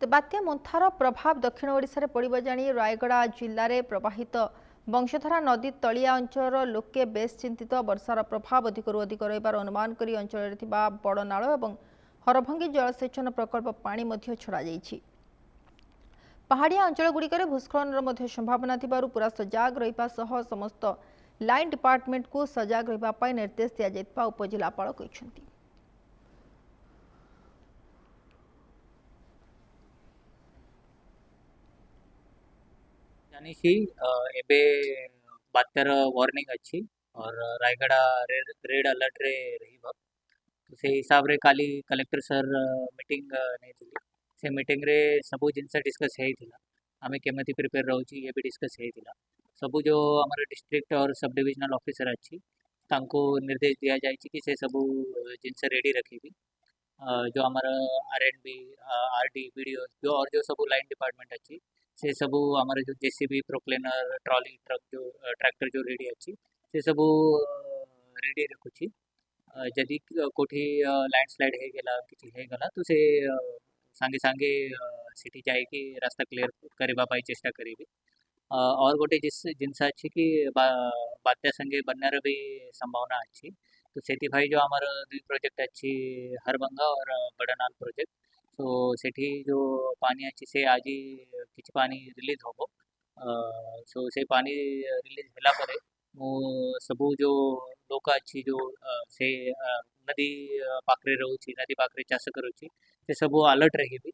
तो बात्या मोन्थार प्रभाव दक्षिण ओडिशा रे पड़िब जानी रायगड़ा जिले में प्रवाहित बंशधारा नदी तलिया अंचल लोके बेस चिंतित वर्षार प्रभाव अधिकरू अधिक रहिबार अनुमान करी अंचल बड़ नाल और हरभंगी जलसेचन प्रकल्प पानी छड़ा जाइछि। पहाड़िया अंचल गुड़िकर भूस्खलन संभावना थिबारु पूरा सजाग रहिबा सह समस्त लाइन डिपार्टमेंट को सजाग रहिबा पाई निर्देश दिया जायतिबा उपजिलापाल कहिसेंति। जानिछि एबे बात्यार वार्निंग अछि और रायगड़ा रेड अलर्ट रे रहिबो। तो से हिसाब रे काली कलेक्टर सर मीटिंग नेथिले। से मीटिंग रे सबु जिनस डिस्कस हेइथिला। आमे केमति प्रिपेयर रहउची ये भी डिस्कस हेइथिला। सबु जो हमर डिस्ट्रिक्ट और सब डिविजनल ऑफिसर अछि तांको निर्देश दिया जायछि कि से सबु जिनस रेडी रखिबी। जो हमारा आरएनबी आरडी वीडियो जो और जो सब लाइन डिपार्टमेंट अच्छी से सब हमारे जो जेसीबी प्रोक्लेनर ट्रॉली ट्रक जो ट्रैक्टर जो रेडी अच्छी से सब रेडी रखुची। जदि कोठी लैंडस्लाइड है गला किसी है गला तो से सांगे सांगे सिटी जाए रास्ता क्लियर करबा पाई चेष्टा करेबी। और गोटे जिनस अच्छी कि बात्या संगे बनने भी संभावना अच्छी। तो सेठी भाई जो हमार दुई प्रोजेक्ट अच्छी हरभंगा और बड़नाल प्रोजेक्ट सो सेठी जो पानी अच्छी से आज ही किछि पानी रिलीज होबो। सो से पानी रिलीज होला परे मु सबु जो लोक अच्छी जो से नदी पाखरे रहउची नदी पाखरे चाष करूची से सब अलर्ट रहिबी।